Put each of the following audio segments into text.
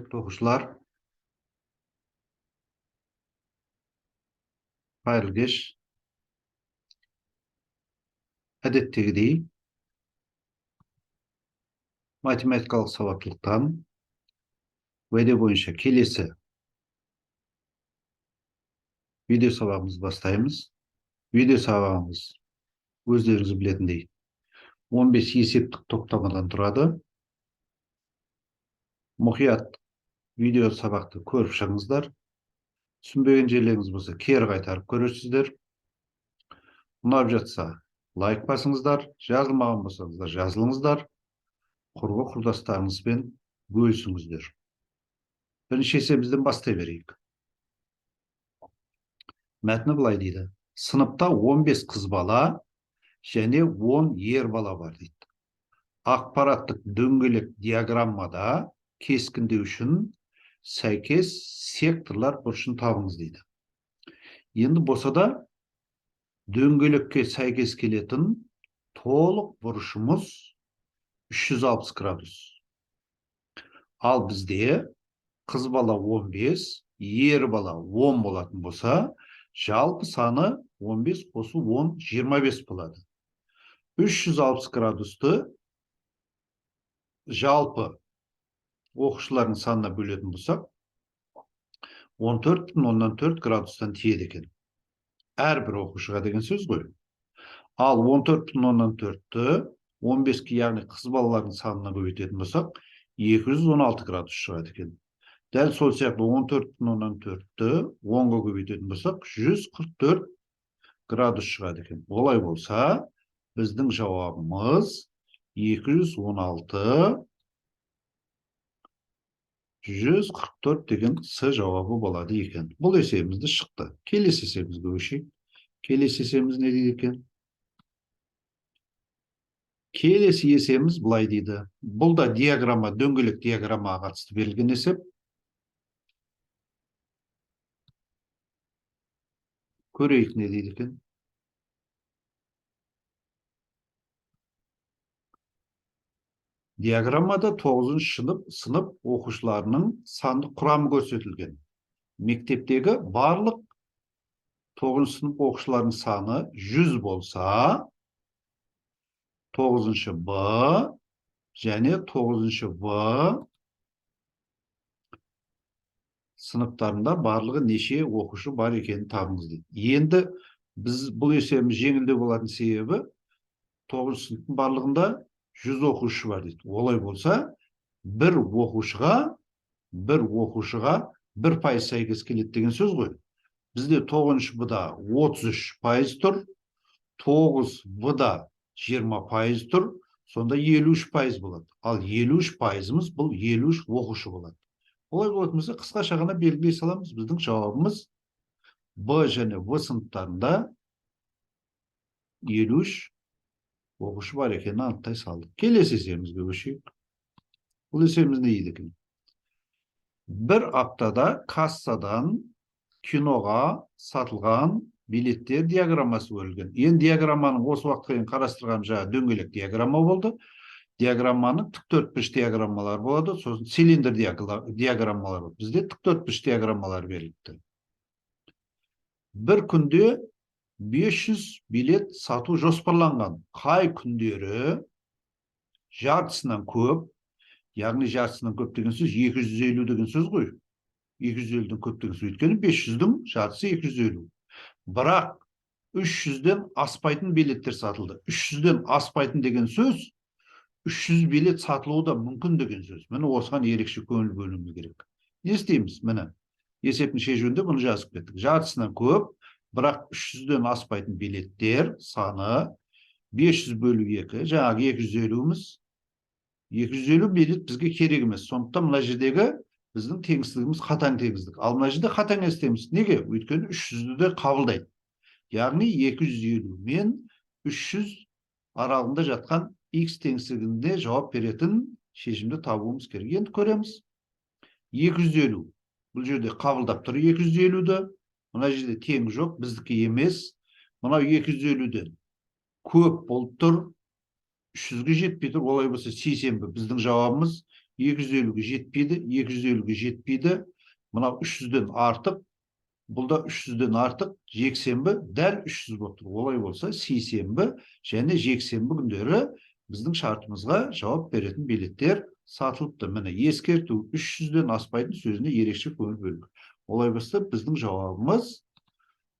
Құрметті оқушылар, қайырлы кеш. Әдеттегідей, математикалық сауаттылықтан уәде бойынша келесі видео сабағымызды бастаймыз. Видео сабағымыз өздеріңіз білетіндей 15 есептік топтамадан тұрады. Мұқият видео сабақты көріп шығыңыздар. Түсінбеген жерлеріңіз болса, кері қайтарып көресіздер. Ұнап жатса, лайк басыңыздар, жазылмаған болсаңыздар, жазылыңыздар. Құрбы құрдастарыңызбен бөлісіңіздер. Бірінші есебімізден бастай берейік. Мәтіні былай дейді: сыныпта 15 қыз бала және 10 ер бала бар дейді. Ақпараттық дөңгелек диаграммада кескіндеу үшін сәйкес секторлар бұрышын табыңыз дейді. Енді болсада дөңгелекке сәйкес келетін толық бұрышымыз 360 градус. Ал бізде қыз бала 15, ер бала 10 болатын болса, жалпы саны 15 қосу 10, 25 болады. 360 градусты жалпы оқушылардың санына бөлетін болсақ, 14,4 градустан тиеді екен. Әрбір оқушыға деген сөз ғой. Ал 14,4-ті 15-ке, яғни қыз балалардың санына көбейтетін болсақ, 216 градус шығады екен. Дәл сол сияқты 14,4-ті 10-ға көбейтетін болсақ, 144 градус шығады екен. Олай болса, біздің жауабымыз 216 144 деген С жауабы болады екен. Бұл есебімізді шықты. Келесі есебімізге көшейік. Келесі есебіміз не дейді екен? Келесі есебіміз былай дейді. Бұл да диаграмма, дөңгелек диаграммаға қатысты берілген есеп. Көрейік не дейді екен? Диаграммада 9-шы сынып оқушыларының сандық құрамы көрсетілген. Мектептегі барлық 9-шы сынып оқушыларының саны 100 болса, 9-шы Б және 9-шы В сыныптарында барлығы неше оқушы бар екенін табыңыз дейді. Енді біз бұл есебіміз жеңілдеу болатын себебі 9-шы сыныптың барлығында 100 оқушы бар дейді. Олай болса, бір оқушыға 1% сәйкес келеді деген сөз ғой. Бізде 9-шы Б-да 33% тұр, 9В-да 20% тұр, сонда 53% болады. Ал 53%-ымыз бұл 53 оқушы болады. Олай болатын болса, қысқаша ғана белгілей саламыз. Біздің жауабымыз Б және В сыныптарында 53 оқушы бар екенін анықтай салдық. Келесі есебімізге көшейік. Бұл есебіміз не дейді екен? Бір аптада кассадан киноға сатылған билеттер диаграммасы өрілген. Енді диаграмманың осы уақытқа дейін қарастырған жаңа дөңгелек диаграмма болды. Диаграмманың тіктөртбұрыш диаграммалар болады, сосын цилиндр диаграммалар болады. Бізде тіктөртбұрыш диаграммалар беріліпті. Бір күнде 500 билет сату жоспарланған. Қай күндері жартысынан көп, яғни жартысынан көп деген сөз 250 деген сөз ғой. 250-ден көп деген сөз, өйткені 500-дің жартысы 250. Бірақ 300-ден аспайтын билеттер сатылды. 300-ден аспайтын деген сөз 300 билет сатылуы да мүмкін деген сөз. Міне осыған ерекше көңіл бөлуіміз керек. Не істейміз? Міне есептің шешуінде бұны жазып кеттік. Жартысынан көп, бірақ 300-ден аспайтын билеттер саны 500 бөлу 2, жаңағы 250-іміз. 250 билет бізге керек емес. Сондықтан мына жердегі біздің теңсіздігіміз қатаң теңсіздік. Ал мына жерде қатаң емес. Неге? Өйткені 300-ді де қабылдайды. Яғни 250 мен 300 аралығында жатқан X теңсіздігінде жауап беретін шешімді табуымыз керек. Енді көреміз. 250. Бұл жерде қабылдап тұр 250-ді. Мына жерде тең жоқ, біздікі емес. Мынау 250-ден көп болып тұр. 300-ге жетпей тұр. Олай болса, сейсенбі біздің жауабымыз 250'ge жетпейді, 250'ge жетпейді. Мынау 300'ден артық, бұл да 300'ден артық, жексенбі дәл 300 болып тұр. Олай болса, сейсенбі және жексенбі күндері біздің шартымызға жауап беретін билеттер сатылыпты. Міне ескерту, 300'ден аспайтын сөзіне ерекше көңіл бөліңіз. Олай болса, біздің жауабымыз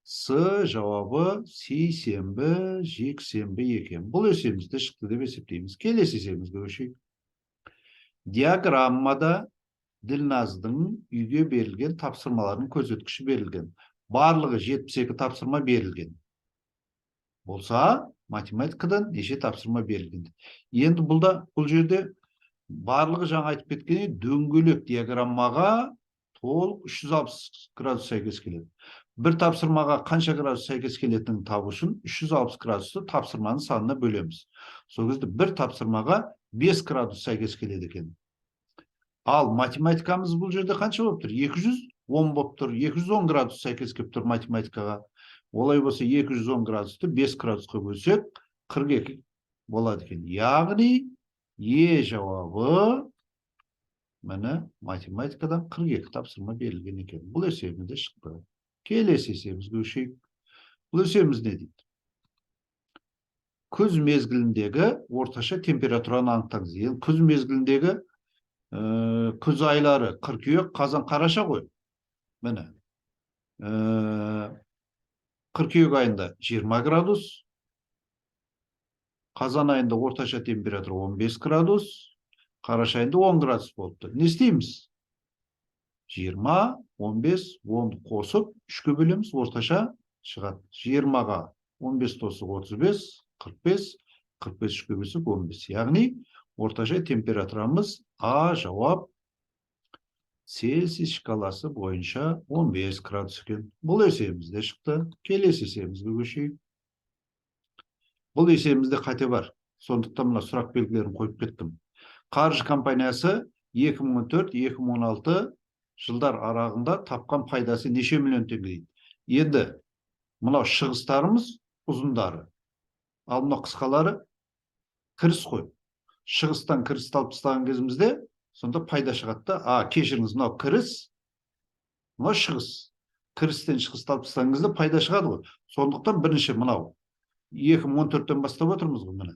С жауабы сейсенбі, жексенбі екен. Бұл есебімізде шықты деп есептейміз. Келесі есебімізге көшейік. Диаграммада Ділназдың үйге берілген тапсырмаларының көрсеткіші берілген. Барлығы 72 тапсырма берілген. Болса, математикадан неше тапсырма берілген. Енді бұл жерде барлығы жаңа айтып кеткендей дөңгелек диаграммаға толық 360 градус сәйкес келеді. Бір тапсырмаға қанша градус сәйкес келетінін табу үшін 360 градусты тапсырманың санына бөлеміз. Сол кезде бір тапсырмаға 5 градус сәйкес келеді екен. Ал математикамыз бұл жерде қанша болып тұр? 210 болып тұр. 210 градус сәйкес келіп тұр математикаға. Олай болса 210 градусты 5 градусқа бөлсек 42 болады екен. Яғни Е жауабы міне математикадан 42 тапсырма берілген екен. Бұл есебімізде шықты. Келесі есебімізге көшейік. Бұл есебіміз не дейді? Күз мезгіліндегі орташа температураны анықтаңыз. Енді күз мезгіліндегі күз айлары қыркүйек, қазан, қараша ғой. Міне қыркүйек айында 20 градус, қазан айында орташа температура 15 градус, қараша айында 10 градус болыпты. Не істейміз? 20, 15, 10 қосып 3-ке бөлеміз, орташа шығады. 20-ға 15 тосық 35, 45, 45 3-ке бөлсек 15. Яғни орташа температурамыз А жауап Цельсий шкаласы бойынша 15 градус екен. Бұл есебімізде шықты. Келесі есебімізге көшейік. Бұл есебімізде қате бар. Сондықтан мына сұрақ белгілерін қойып кеттім. Қаржы компаниясы 2014-2016 жылдар арағында тапқан пайдасы неше миллион теңге дейді. Енді мынау шығыстарымыз ұзындары. Ал мынау қысқалары кіріс қой. Шығыстан кірісті алып тастаған кезімізде сонда пайда шығады. Кешіріңіз, мынау кіріс, мынау шығыс. Кірістен шығысты алып тастаған кезде пайда шығады ғой. Сондықтан бірінші мынау 2014-тен бастап отырмыз ғой, міне.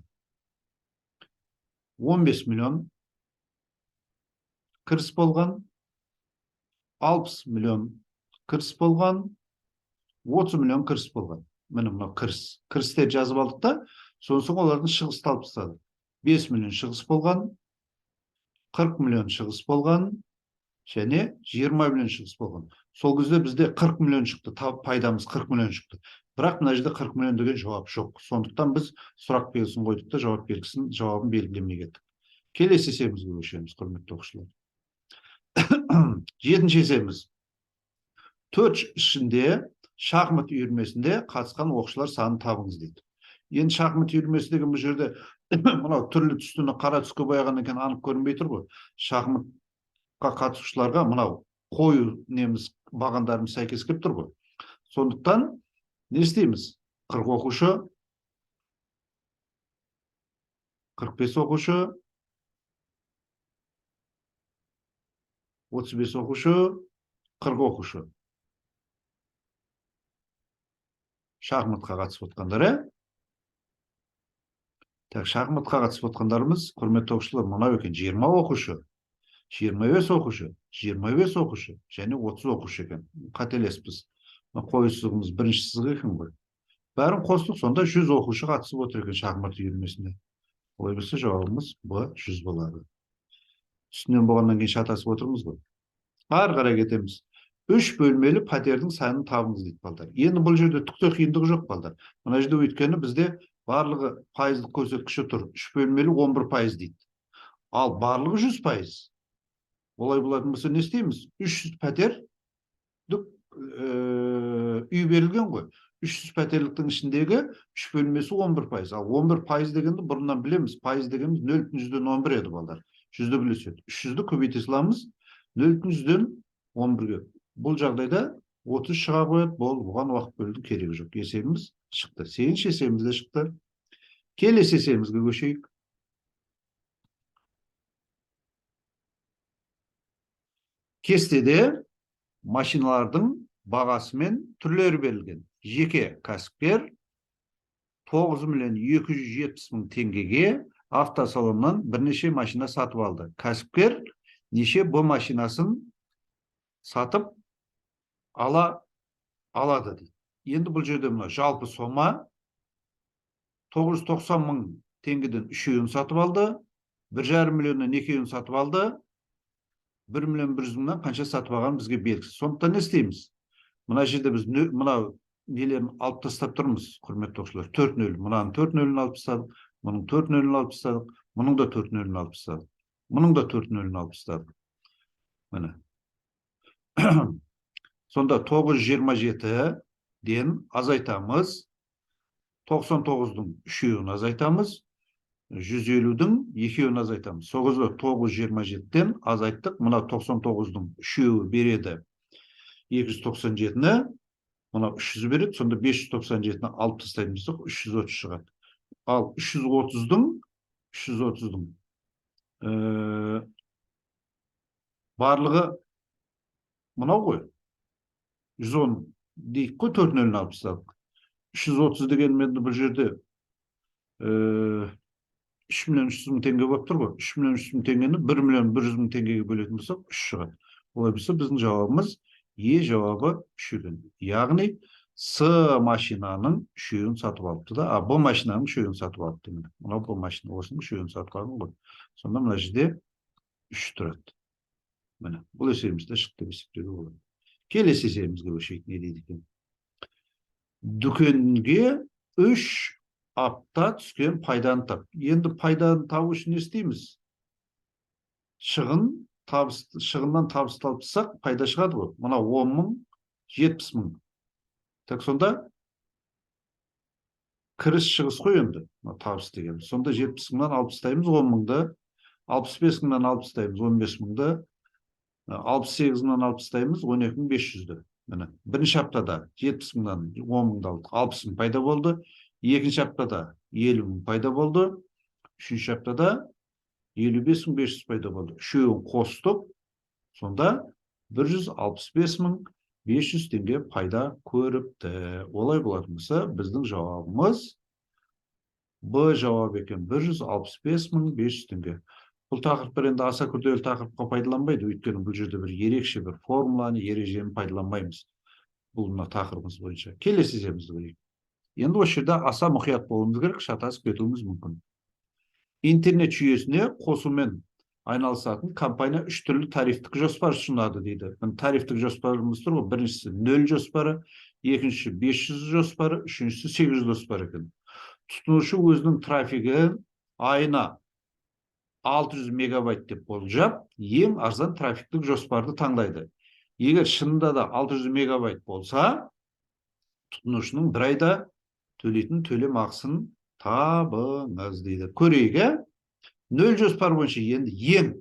15 миллион кіріс болған, 60 миллион кіріс болған, 30 миллион кіріс болған. Міне мынау кіріс. Кірістер жазып алдық та, сосын олардың шығысты алып тастадық. 5 миллион шығыс болған, 40 миллион шығыс болған, және 20 миллион шығыс болған. Сол кезде бізде 40 миллион шықты, пайдамыз 40 миллион шықты. Бірақ мына жерде 40 миллион деген жауап жоқ. Сондықтан біз сұрақ белгісін қойдық та, жауап белгісін жауабын белгілемей кеттік. Келесі есебімізге көшеміз, құрметті оқушылар. 7-ші есебіміз. 4 ішінде шахмат үйірмесінде қатысқан оқушылар санын табыңыз дейді. Енді шахмат үйірмесіндегі бұл жерде мынау түрлі түстіні қара түске бояғаннан кейін анық көрінбей тұр ғой. Шахматқа қатысушыларға мынау қою неміз бағандарымыз сәйкес келіп тұр ғой. Сондықтан не істейміз? 40 оқушы, 45 оқушы, 35 оқушы, 40 оқушы. Шахматқа қатысып отқандар, шахматқа қатысып отқандарымыз, құрметті оқушылар, мынау екен 20 оқушы, 25 оқушы, 25 оқушы, және 30 оқушы екен. Қателеспіз. Қою сызығымыз бірінші сызық екен ғой. Бәрін қостық, сонда 100 оқушы қатысып отыр екен шахмат үйірмесіне. Олай болса жауабымыз Б 100 болады. Үстінен болғаннан кейін шатасып отырмыз ғой. Ары қарай кетеміз. 3 бөлмелі пәтердің санын табыңыз дейді балдар. Енді бұл жерде түкте қиындығы жоқ балдар. Мына жерде өйткені бізде барлығы пайыздық көрсеткіші тұр. 3 бөлмелі 11% дейді. Ал барлығы 100%. Олай болатын болса не істейміз? 300 пәтер үй берілген ғой. 300 пәтерліктің ішіндегі 3 бөлмесі 11%. Ал 11% дегенді бұрыннан білеміз. Пайыз дегеніміз 0,11 еді балдар. 100-ді білеседі. 300-ді көбейте саламыз 0,11-ге. Бұл жағдайда 30 шыға қояды. Бұған уақыт бөлудің керегі жоқ. Есебіміз шықты. 8-ші есебіміз де шықты. Келесі есебімізге көшейік. Кестеде машиналардың бағасы мен түрлері берілген. Жеке кәсіпкер 9.270.000 теңгеге автосалоннан бірнеше машина сатып алды. Кәсіпкер неше бұл машинасын сатып алады дейді. Енді бұл жерде мына жалпы сома 990.000 теңгеден үшеуін сатып алды, 1,5 миллионнан екеуін сатып алды, 1.100.000-нан қанша сатып алған бізге белгісіз. Сондықтан не істейміз? Мына жерде біз мына нелерін алып тастап тұрмыз, құрметті оқушылар. 4-0, мынаның 4-0-ін алып тастадық, мұның 4-0-ін алып тастадық, мұның да 4-0-ін алып тастадық, мұның да 4-0-ін алып тастадық. Міне. Сонда 927-ден азайтамыз, 99-дың үшеуін азайтамыз, 150-дің екеуін азайтамыз. 927-ден азайттық, мына 99-дың үшеуі береді 297-ні, мына 300 береді, сонда 597-ні алып тастаймыз, 330 шығады. Ал 330-дың барлығы мынау ғой, 110 дейік қой, 4-0-ін алып тастадық. 330 дегенмен бұл жерде 3.300.000 теңге болып тұр ғой. 3.300.000 теңгені 1.100.000 теңгеге бөлетін болсақ, 3 шығады. Олай болса, біздің жауабымыз Е жауабы 3 екен. Яғни С машинаның үшеуін сатып алыпты да, Б машинаның үшеуін сатып алыпты. Мынау Б машина осының үшеуін сатып алған ғой. Сонда мына жерде 3 тұрады. Міне, бұл есебімізді шықты деп есептеуге болады. Келесі есебімізге көшейік, не дейді екен? Дүкенге 3 апта түскен пайданы тап. Енді пайданы табу үшін не істейміз? Шығыннан табыс тапсақ, пайда шығады ғой. Мына 10.000, 70.000. Так сонда кіріс шығыс қой енді, табыс деген. Сонда 70.000-нан алып тастаймыз 10.000-ды, 65.000-нан алып тастаймыз 15.000-ды, 68.000-нан алып тастаймыз 12.500-ді. Міне, бірінші аптада 70.000-нан 10.000-ды алдық, 60.000 пайда болды. Екінші аптада 50.000 пайда болды. Үшінші аптада 55.500 пайда болды. Үшеуін қостық, сонда 165.500 теңге пайда көріпті. Олай болатын болса, біздің жауабымыз Б жауап екен, 165.500 теңге. Бұл тақырыптар енді аса күрделі тақырыпқа пайдаланбайды, өйткені бұл жерде бір ерекше бір формуланы, ережені пайдаланбаймыз. Бұл мына тақырыбымыз бойынша. Келесі есебімізді көрейік. Енді осы жерде аса мұқият болуымыз керек, шатасып кетуіміз мүмкін. Интернет жүйесіне қосумен айналысатын компания 3 түрлі тарифтік жоспар ұсынады дейді. Тарифтік жоспарымыз тұр ғой, біріншісі 0 жоспары, екіншісі 500 жоспары, үшіншісі 800 жоспары екен. Тұтынушы өзінің трафигін айына 600 мегабайт деп болжап, ең арзан трафиктік жоспарды таңдайды. Егер шынында да 600 мегабайт болса, тұтынушының бір айда төлейтін төлем ақысын табыңыз дейді. Көрейік, 0 жоспар бойынша енді ең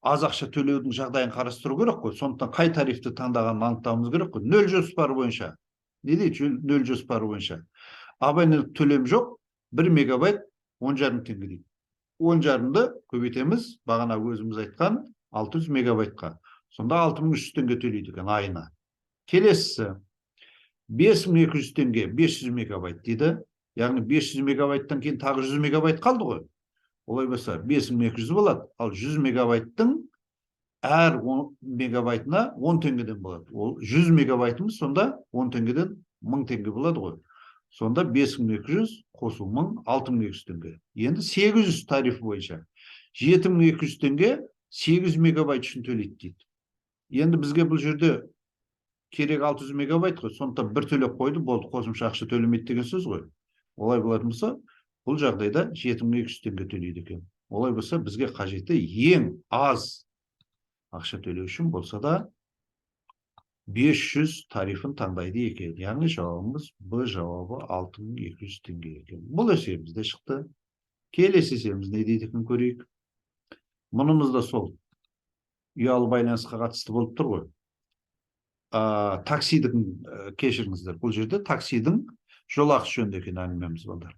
аз ақша төлеудің жағдайын қарастыру керек қой. Сондықтан қай тарифті таңдағанын анықтауымыз керек қой. 0 жоспар бойынша. Не дейді? 0 жоспар бойынша. Абонент төлем жоқ, 1 мегабайт 10,5 теңге дейді. 10,5-ды көбейтеміз, бағана өзіміз айтқан 600 мегабайтқа. Сонда 6.300 теңге төлейді екен айына. Келесі 5.200 теңге 500 мегабайт дейді. Яғни 500 мегабайттан кейін тағы 100 мегабайт қалды ғой. Олай болса 5.200 болады. Ал 100 мегабайттың әр мегабайтына 10 теңгеден болады. Ол 100 мегабайтымыз сонда 10 теңгеден 1000 теңге болады ғой. Сонда 5.200 қосу 1000, 6.200 теңге. Енді 800 тарифі бойынша 7.200 теңге 800 мегабайт үшін төлейді дейді. Енді бізге бұл жерде керек 600 мегабайт қой, сондықтан бір төлеп қойды, болды, қосымша ақша төлемейді деген сөз ғой. Олай болатын болса, бұл жағдайда 7.200 теңге төлейді екен. Олай болса, бізге қажетті ең аз ақша төлеу үшін болса да 500 тарифін таңдайды екен. Яғни жауабымыз Б жауабы 6.200 теңге екен. Бұл есебімізде шықты. Келесі есебіміз не дейді екен көрейік. Мұнымыз да сол ұялы байланысқа қатысты болып тұр ғой. Таксидің, кешіріңіздер, бұл жерде таксидің жолақысы жөнінде екен әңгімеміз болды.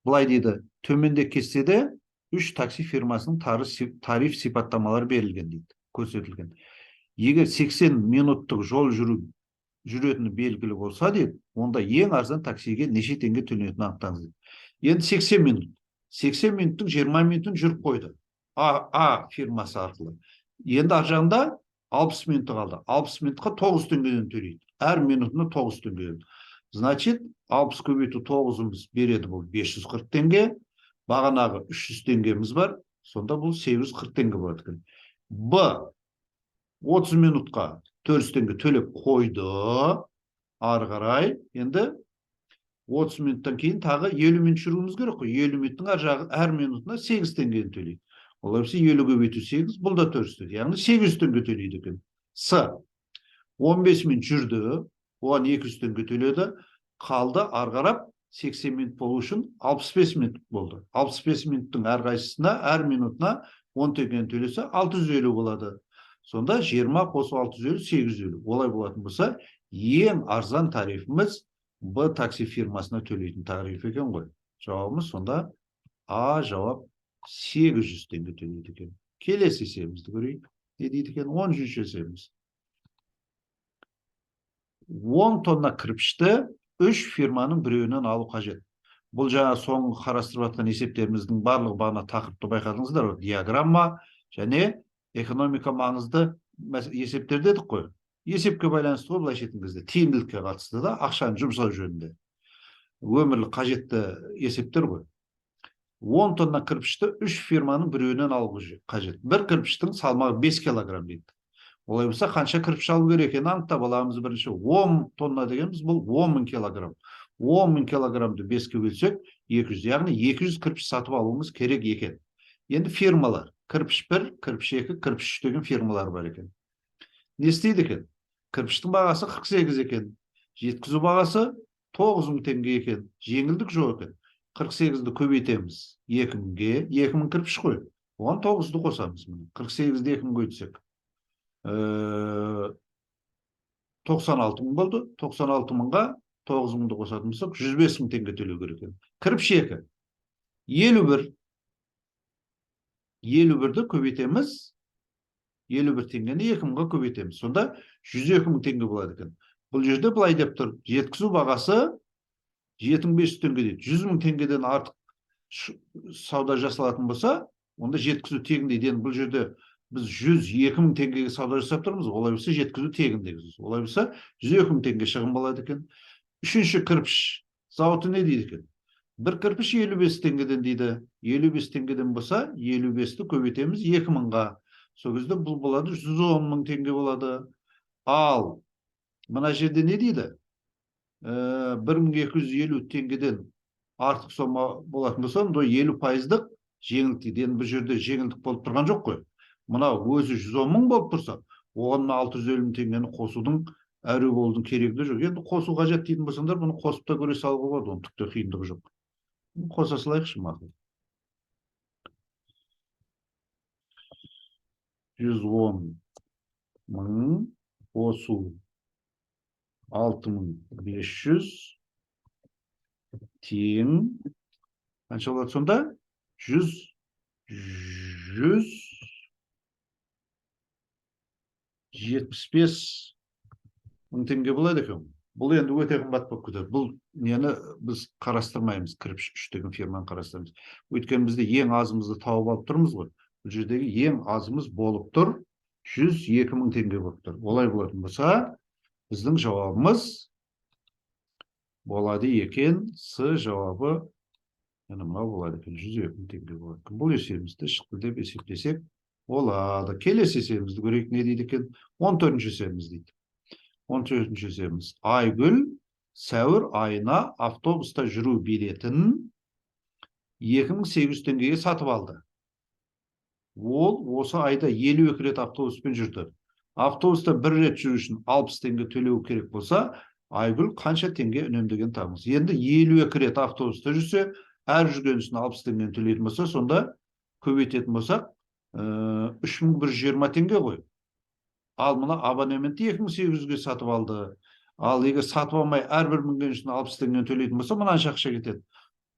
Былай дейді, төменде кестеде 3 такси фирмасының тариф сипаттамалары берілген дейді, көрсетілген. Егер 80 минуттық жол жүретіні белгілі болса дейді, онда ең арзан таксиге неше теңге төленетінін анықтаңыз дейді. Енді 80 минут. 80 минуттың 20 минутын жүріп қойды. А фирмасы арқылы. Енді ар жағында 60 минуты қалды. 60 минутқа 9 теңгеден төлейді. Әр минутына 9 теңгеден. Значит, 60 көбейту 9-ымыз береді, бұл 540 теңге. Бағанағы 300 теңгеміз бар. Сонда бұл 840 теңге болады екен. Б 30 минутқа 400 теңге төлеп қойды. Ары қарай енді 30 минуттан кейін тағы 50 минут жүруіміз керек қой. 50 минуттың ар жағы әр минутына 8 теңгені төлейді. Олайша 50 көбейту 8, бұл да 400 теңге. Яғни 800 теңге төлейді екен. С 15 минут жүрді, оған 200 теңге төледі. Қалды ары қарап 80 минут болу үшін 65 минут болды. 65 минуттың әр қайсысына, әр минутына 10 теңгені төлесе 650 болады. Сонда 20 қосу 650, 850. Олай болатын болса, ең арзан тарифіміз Б такси фирмасына төлейтін тариф екен ғой. Жауабымыз сонда А жауап 800 теңге төлейді екен. Келесі есебімізді көрейік. Не дейді екен? 13-ші есебіміз. 10 тонна кірпішті 3 фирманың біреуінен алу қажет. Бұл жаңа соңғы қарастырып жатқан есептеріміздің барлығы бағана тақырыпты байқадыңыздар. Диаграмма және экономика маңызды есептер дедік қой. Есепке байланысты ғой, былайша айтқан кезде тиімділікке қатысты да, ақшаны жұмсау жөнінде. Өмірлік қажетті есептер ғой. 10 тонна кірпішті 3 фирманың біреуінен алу қажет. Бір кірпіштің салмағы 5 килограмм дейді. Олай болса, қанша кірпіш алу керек екенін анықтап аламыз. Бірінші 10 тонна дегеніміз бұл 10.000 килограмм. 10.000 килограммды 5-ке бөлсек 200, яғни 200 кірпіш сатып алуымыз керек екен. Енді фирмалар, кірпіш 1, кірпіш 2, кірпіш 3 деген фирмалар бар екен. Не істейді екен? Кірпіштің бағасы 48 екен. Жеткізу бағасы 9.000 теңге екен. Жеңілдік жоқ екен. 48-ді көбейтеміз 2.000-ге. 2.000 кірпіш қой. Оған 9-ды қосамыз. 48-ді 2.000 көйтсек. 96.000 болды. 96.000-ға 9.000-ды қосатын болсақ, 105.000 теңге төлеу керек екен. Кірпіш 2. 51. 51-ді көбейтеміз. 51 теңгені 2.000-ға көбейтеміз. Сонда 102.000 теңге болады екен. Бұл жерде былай деп тұр. Жеткізу бағасы 7500 теңге дейді. 100.000 теңгеден артық сауда жасалатын болса, онда жеткізу тегін дейді. Енді бұл жерде біз 102.000 теңгеге сауда жасап тұрмыз. Олай болса, жеткізу тегін дегіз. Олай болса, 102.000 теңге шығын болады екен. Үшінші кірпіш зауыты не дейді екен? Бір кірпіш 55 теңгеден дейді. 55 теңгеден болса, 55-ті көбейтеміз 2.000-ға. Сол кезде бұл болады 110.000 теңге болады. Ал мына жерде не дейді? 1250 теңгеден артық сома болатын болса, 50%-дық жеңілдік дейді. Енді бұл жерде жеңілдік болып тұрған жоқ қой. Мына өзі 110.000 болып тұрса, оған 650 теңгені қосудың әрі болудың керегі жоқ. Енді қосу қажет дейтін болсаңдар, бұны қосып та көре салуға болады, оның түкте қиындығы жоқ. Қоса салайықшы мақұл. 110.000 қосу 6.500 тең қанша болады сонда? 175.000 теңге болады екен. Бұл енді өте қымбат болып кетеді. Бұл нені біз қарастырмаймыз, кірпіш 3 деген фирманы қарастырамыз. Өйткені бізде ең азымызды тауып алып тұрмыз ғой. Бұл жердегі ең азымыз болып тұр 102.000 теңге болып тұр. Олай болатын болса, біздің жауабымыз болады екен. С жауабы мынау болады екен, 102.000 теңге болады. Бұл есебімізді шықты деп есептесек болады. Келесі есебімізді көрейік, не дейді екен? 14-ші есебіміз дейді. 14-ші есебіміз. Айгүл сәуір айына автобуста жүру билетін 2800 теңгеге сатып алды. Ол осы айда 52 рет автобуспен жүрді. Автобуста бір рет жүру үшін 60 теңге төлеу керек болса, Айгүл қанша теңге үнемдеген табыңыз. Енді 52 рет автобуста жүрсе, әр жүрген үшін 60 теңгені төлейтін болса, сонда көбейтетін болсақ, 3120 теңге ғой. Ал мына абонементті 2800-ге сатып алды. Ал егер сатып алмай әрбір мінген үшін 60 теңгені төлейтін болса, мынанша ақша кетеді.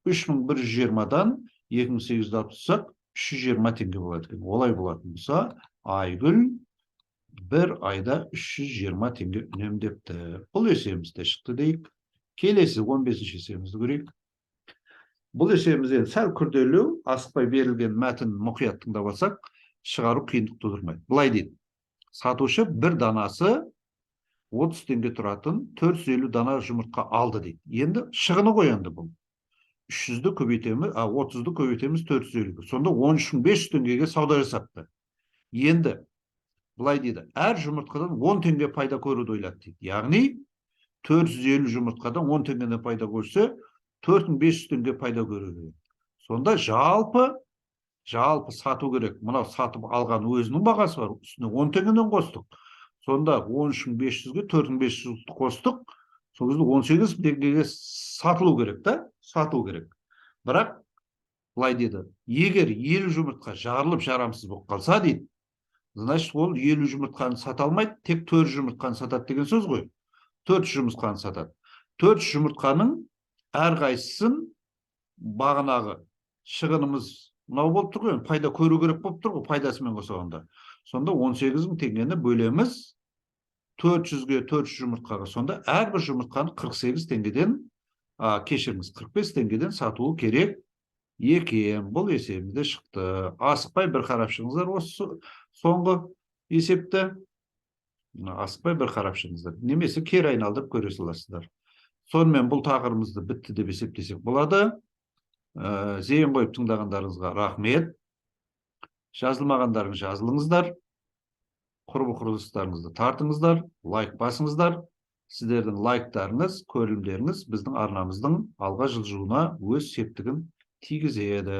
3120-дан 2800-ді алып тұрсақ, 320 теңге болады екен. Олай болатын болса, Айгүл bir ayda 320 tenge үнемдепті. Бұл есебімізде шықты дейік. Келесі 15-ші есебімізді көрейік. Бұл есебімізден сәл күрделеу, асықпай берілген мәтін мұқият тыңдап алсақ, шығару қиындық тудырмайды. Былай дейді. Сатушы бір данасы 30 теңге тұратын 450 дана жұмыртқа алды дейді. Енді шығыны қоянды бұл. 300-ді көбейтеміз, 30-ды көбейтеміз 450-ге. Сонда 13.500 теңгеге сауда жасапты. Енді былай дейді, әр жұмыртқадан 10 теңге пайда көруді ойлады дейді. Яғни 450 жұмыртқадан 10 теңгеден пайда көрсе, 4500 теңге пайда көреді. Сонда жалпы сату керек. Мынау сатып алған өзінің бағасы бар. Үстіне 10 теңгеден қостық. Сонда 13.500-ге 4500-ді қостық. Сол кезде 18 теңгеге сатылу керек та, сату керек. Бірақ былай деді, егер 50 жұмыртқа жарылып жарамсыз болып қалса дейді, значит, ол 50 жұмыртқаны сата алмайды, тек 4 жұмыртқаны сатады деген сөз ғой. 4 жұмыртқаны сатады. 4 жұмыртқаның әрқайсысын бағанағы шығынымыз мынау болып тұр ғой, пайда көру керек болып тұр ғой, пайдасымен қосағанда. Сонда 18.000 теңгені бөлеміз 400-ге 400 жұмыртқаға. Сонда әрбір жұмыртқаны 48 теңгеден, кешіріңіз, 45 теңгеден сатуы керек екен. Бұл есебімізде шықты. Асықпай бір қарап шығыңыздар осы соңғы есепті. Асықпай бір қарап шығыңыздар. Немесе кері айналдырып көре саласыздар. Сонымен бұл тақырыбымызды бітті деп есептесек болады. Зейін қойып тыңдағандарыңызға рахмет. Жазылмағандарыңыз жазылыңыздар. Құрбы құрылыстарыңызды тартыңыздар, лайк басыңыздар. Сіздердің лайктарыңыз, көрілімдеріңіз біздің арнамыздың алға жылжуына өз септігін тигізеді.